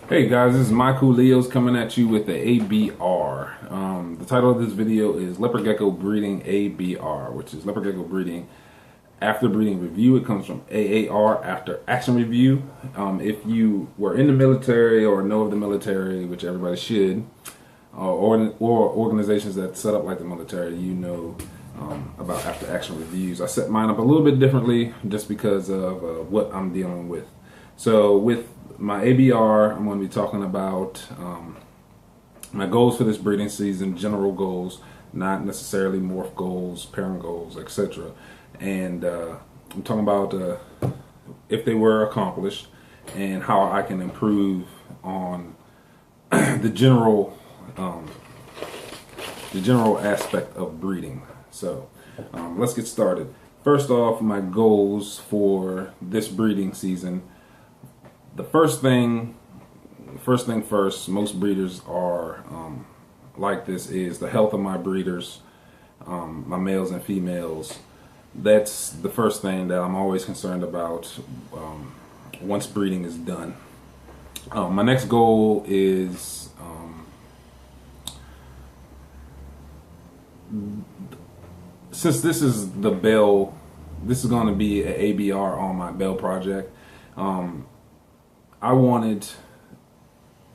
Hey guys, this is My Cool Leos coming at you with the ABR. The title of this video is Leopard Gecko Breeding ABR, which is Leopard Gecko Breeding After Breeding Review. It comes from AAR, After Action Review. If you were in the military or know of the military, which everybody should, or organizations that set up like the military, you know about After Action Reviews. I set mine up a little bit differently just because of what I'm dealing with. So with my ABR, I'm going to be talking about my goals for this breeding season, general goals, not necessarily morph goals, parent goals, etc. And I'm talking about if they were accomplished and how I can improve on the general aspect of breeding. So let's get started. First off, my goals for this breeding season. The first thing first, most breeders are like this, is the health of my breeders, my males and females. That's the first thing that I'm always concerned about once breeding is done. My next goal is since this is the Bell, this is going to be an ABR on my Bell project. I wanted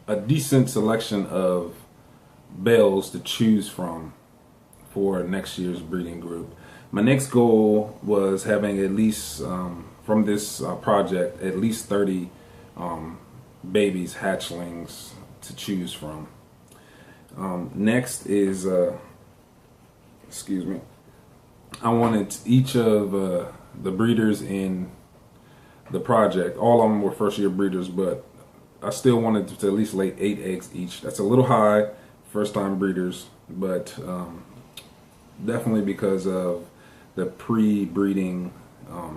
a decent selection of bells to choose from for next year's breeding group. My next goal was having at least, from this project, at least 30 babies, hatchlings to choose from. Next is, I wanted each of the breeders in the project, all of them were first year breeders, but I still wanted to at least lay 8 eggs each. That's a little high, first time breeders, but definitely because of the pre-breeding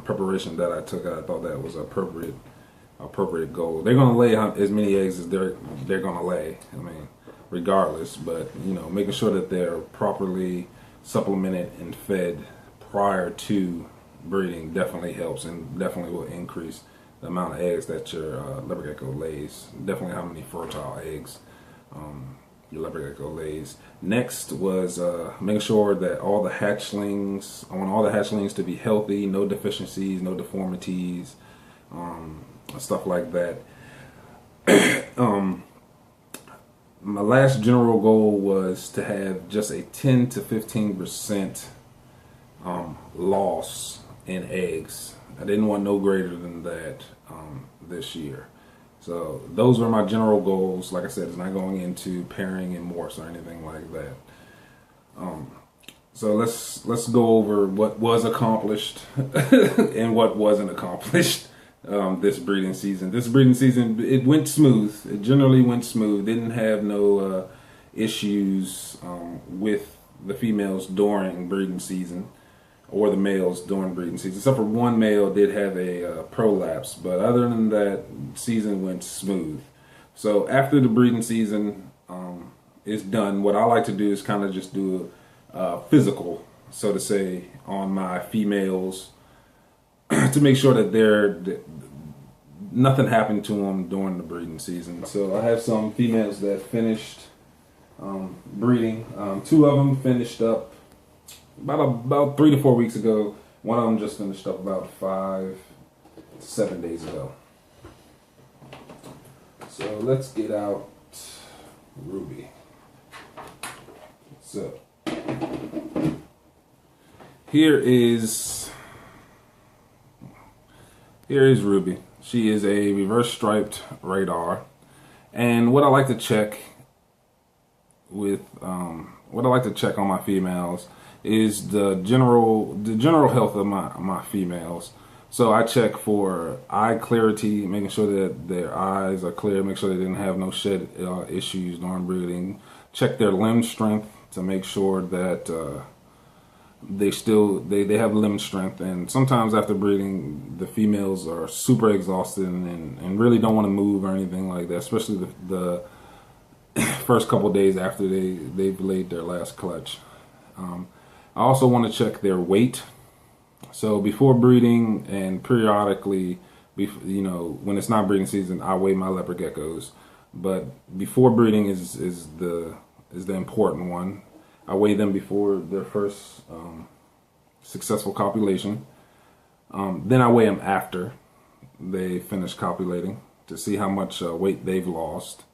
preparation that I took, I thought that was appropriate goal. They're gonna lay as many eggs as they're gonna lay, I mean, regardless, but you know, making sure that they're properly supplemented and fed prior to breeding definitely helps and definitely will increase the amount of eggs that your leopard gecko lays. Definitely how many fertile eggs your leopard gecko lays. Next was making sure that I want all the hatchlings to be healthy, no deficiencies, no deformities, stuff like that. My last general goal was to have just a 10 to 15% loss in eggs. I didn't want no greater than that this year. So those were my general goals. Like I said, it's not going into pairing and morphs or anything like that. So let's go over what was accomplished and what wasn't accomplished this breeding season. This breeding season, it went smooth. It generally went smooth. Didn't have no issues with the females during breeding season, or the males during breeding season, except for one male did have a prolapse, but other than that, season went smooth. So after the breeding season is done, what I like to do is kind of just do a physical, so to say, on my females to make sure that nothing happened to them during the breeding season. So I have some females that finished breeding. 2 of them finished up about 3 to 4 weeks ago. One of them just finished up about 5 to 7 days ago. So let's get out Ruby. So here is Ruby. She is a reverse striped radar, and what I like to check on my females is the general health of my females. So I check for eye clarity, making sure that their eyes are clear, make sure they didn't have no shed issues during breeding. Check their limb strength to make sure that they have limb strength. And sometimes after breeding, the females are super exhausted and really don't want to move or anything like that, especially the first couple days after they've laid their last clutch. I also want to check their weight. So before breeding and periodically, when it's not breeding season, I weigh my leopard geckos. but before breeding is the important one. I weigh them before their first successful copulation. Then I weigh them after they finish copulating to see how much weight they've lost.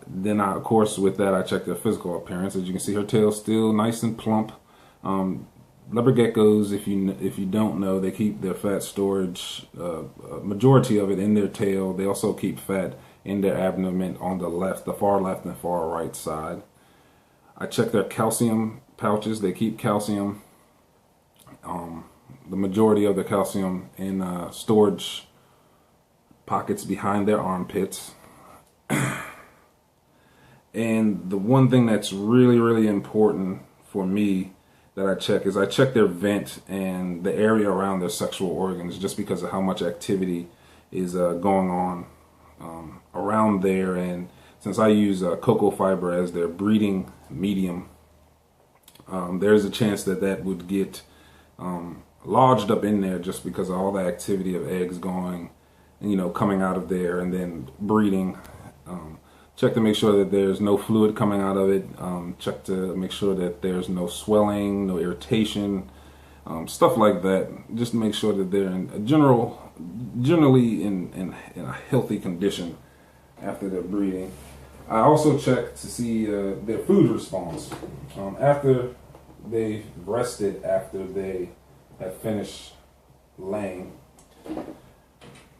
Then of course, with that, I check their physical appearance. As you can see, her tail's still nice and plump. Leopard geckos, if you don't know, they keep their fat storage, majority of it in their tail. They also keep fat in their abdomen on the far left and far right side. I check their calcium pouches. They keep calcium, the majority of the calcium in storage pockets behind their armpits. And the one thing that's really, really important for me that I check is I check their vent and the area around their sexual organs, just because of how much activity is going on around there. And since I use cocoa fiber as their breeding medium, there's a chance that would get lodged up in there just because of all the activity of eggs going, coming out of there and then breeding. Check to make sure that there's no fluid coming out of it. Check to make sure that there's no swelling, no irritation, stuff like that. Just to make sure that they're generally in a healthy condition after their breeding. I also check to see their food response. After they've rested, after they have finished laying,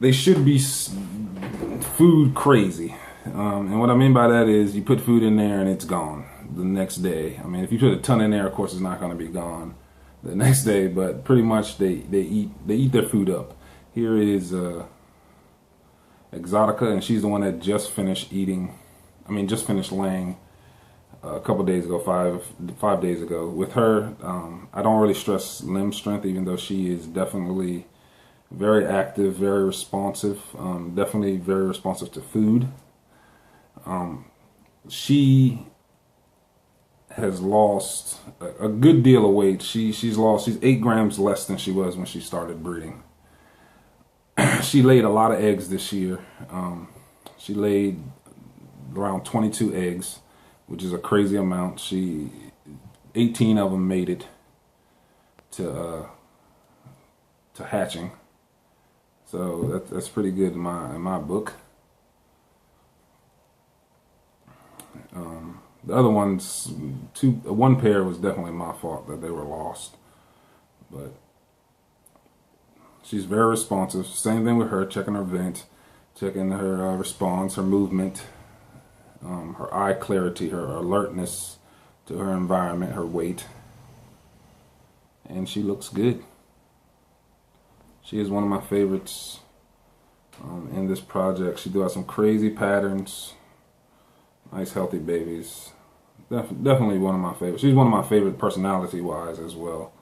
they should be food crazy. And what I mean by that is you put food in there and it's gone the next day. I mean, if you put a ton in there, of course, it's not going to be gone the next day, but pretty much they eat their food up. Here is Exotica, and she's the one that just finished laying a couple days ago, five days ago. With her, I don't really stress limb strength, even though she is definitely very active, very responsive, definitely very responsive to food. She has lost a good deal of weight. She's 8 grams less than she was when she started breeding. She laid a lot of eggs this year. She laid around 22 eggs, which is a crazy amount. 18 of them made it to hatching. So that's pretty good in my book. The other ones, one pair was definitely my fault that they were lost, but she's very responsive. Same thing with her, checking her vent, checking her response, her movement, her eye clarity, her alertness to her environment, her weight, and she looks good. She is one of my favorites in this project. She does some crazy patterns. Nice, healthy babies. Definitely one of my favorites. She's one of my favorite personality-wise as well.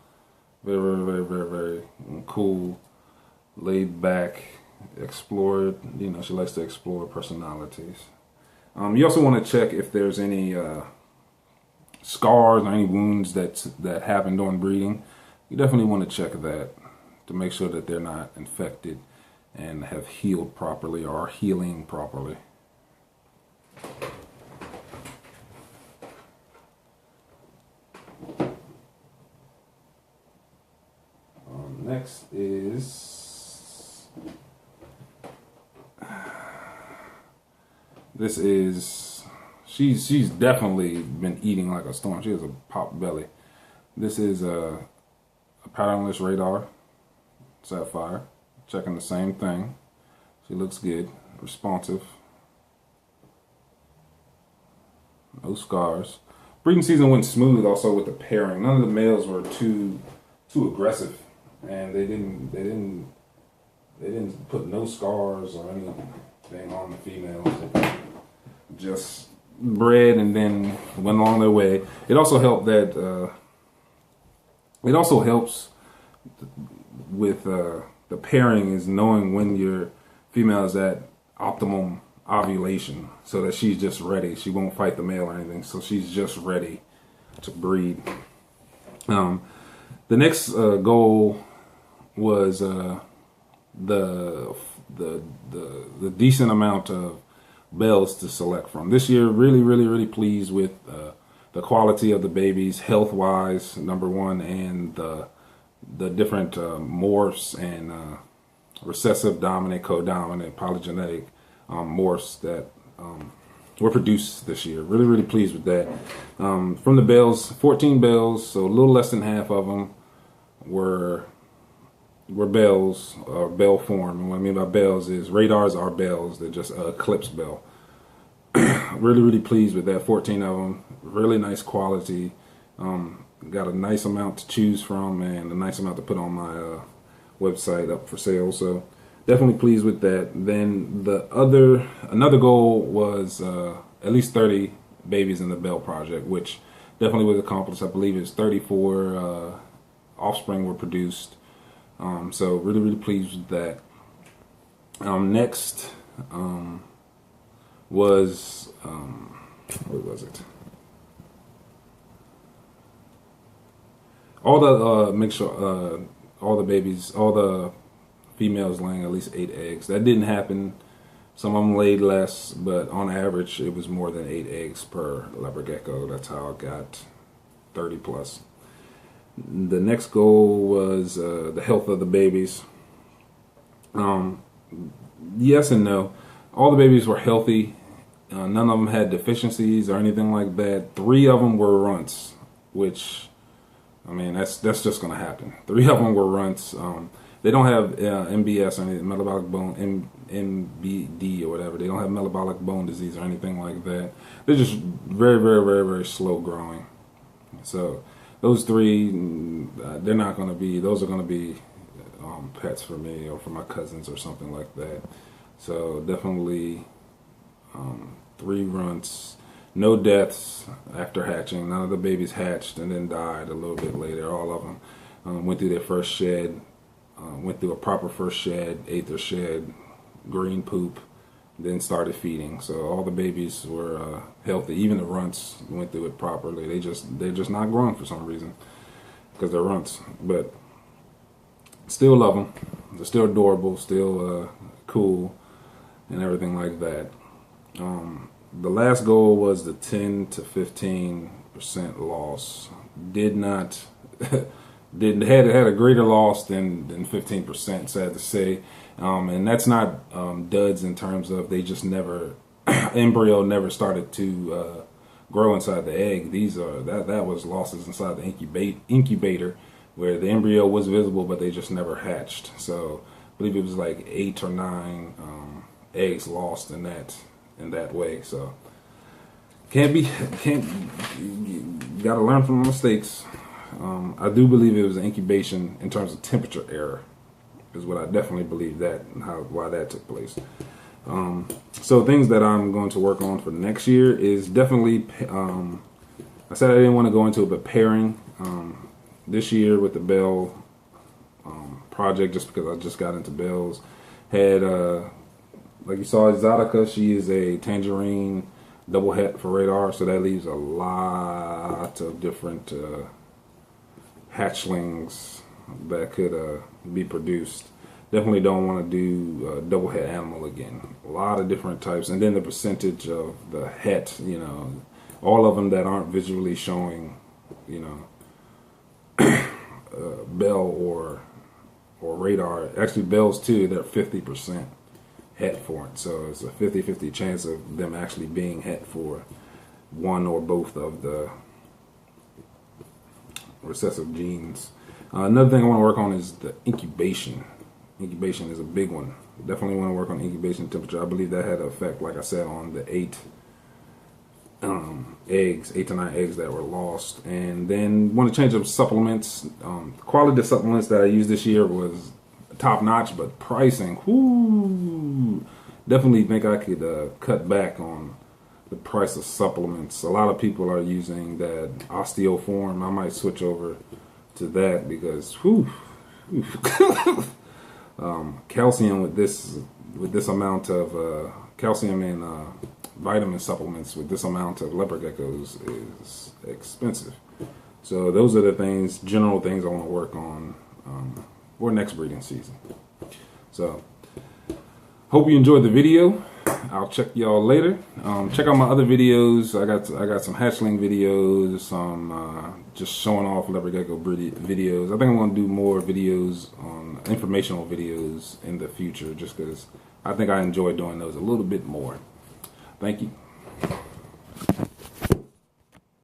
Very, very, very, very cool, laid back, explored. She likes to explore personalities. You also want to check if there's any scars or any wounds that happened during breeding. You definitely want to check that to make sure that they're not infected and have healed properly or are healing properly. Next is she's definitely been eating like a storm. She has a pop belly. This is a patternless radar sapphire, checking the same thing. She looks good, responsive, no scars. Breeding season went smooth also with the pairing. None of the males were too aggressive, and they didn't put no scars or anything on the females. Just bred and then went along their way. It also helped that it also helps with the pairing is knowing when your female is at optimum ovulation, so that she's just ready. She won't fight the male or anything, so she's just ready to breed. The next goal was the decent amount of bells to select from. This year, really pleased with the quality of the babies, health-wise, number one, and the different morphs and recessive, dominant, codominant, polygenetic morphs that were produced this year. Really pleased with that. From the bells, 14 bells, so a little less than half of them were bells, or bell form. And what I mean by bells is radars are bells. They're just a eclipse bell. Really pleased with that. 14 of them. Really nice quality. Got a nice amount to choose from and a nice amount to put on my website up for sale. So definitely pleased with that. Then another goal was at least 30 babies in the bell project, which definitely was accomplished. I believe it's 34 offspring were produced. So really pleased with that. Next was what was it? All the make sure all the babies, all the females laying at least 8 eggs. That didn't happen. Some of them laid less, but on average it was more than 8 eggs per leopard gecko. That's how I got 30 plus. The next goal was the health of the babies. Yes and no. All the babies were healthy. None of them had deficiencies or anything like that. 3 of them were runts, which, I mean, that's just going to happen. 3 of them were runts. They don't have MBS or anything, metabolic bone, MBD or whatever. They don't have metabolic bone disease or anything like that. They're just very slow growing. So those 3, they're not going to be, those are going to be pets for me or for my cousins or something like that. So definitely 3 runts, no deaths after hatching. None of the babies hatched and then died a little bit later. All of them went through their first shed, went through a proper first shed, ate their shed, green poop, then started feeding. So all the babies were healthy. Even the runts went through it properly. They're just not growing for some reason because they're runts. But still love them. They're still adorable, still cool, and everything like that. The last goal was the 10 to 15% loss. Did not had a greater loss than 15%, sad to say. And that's not duds in terms of they just never embryo never started to grow inside the egg. These are that was losses inside the incubator where the embryo was visible but they just never hatched. So I believe it was like 8 or 9 eggs lost in that way. So gotta learn from mistakes. I do believe it was an incubation in terms of temperature error is what I definitely believe that and why that took place. So things that I'm going to work on for next year is definitely, I said I didn't want to go into it, but pairing this year with the bell project, just because I just got into bells. Had, like you saw, Exotica, she is a tangerine double het for radar, so that leaves a lot of different hatchlings that could be produced. Definitely don't want to do double het animal again. A lot of different types, and then the percentage of the het, you know, all of them that aren't visually showing, you know, bell or radar. Actually, bells too, they're 50% het for it, so it's a 50-50 chance of them actually being het for one or both of the recessive genes. Another thing I want to work on is the incubation. Incubation is a big one. Definitely want to work on incubation temperature. I believe that had an effect, like I said, on the 8 to 9 eggs that were lost. And then want to change up supplements. Quality of supplements that I used this year was top notch, but pricing, whoo, definitely think I could cut back on the price of supplements. A lot of people are using that osteoform. I might switch over to that because calcium with this amount of calcium and vitamin supplements with this amount of leopard geckos is expensive. So those are the things, general things I want to work on for next breeding season. So hope you enjoyed the video. I'll check y'all later. Check out my other videos. I got some hatchling videos, some just showing off leopard gecko videos. I think I'm gonna do more videos on informational videos in the future, just because I think I enjoy doing those a little bit more. Thank you.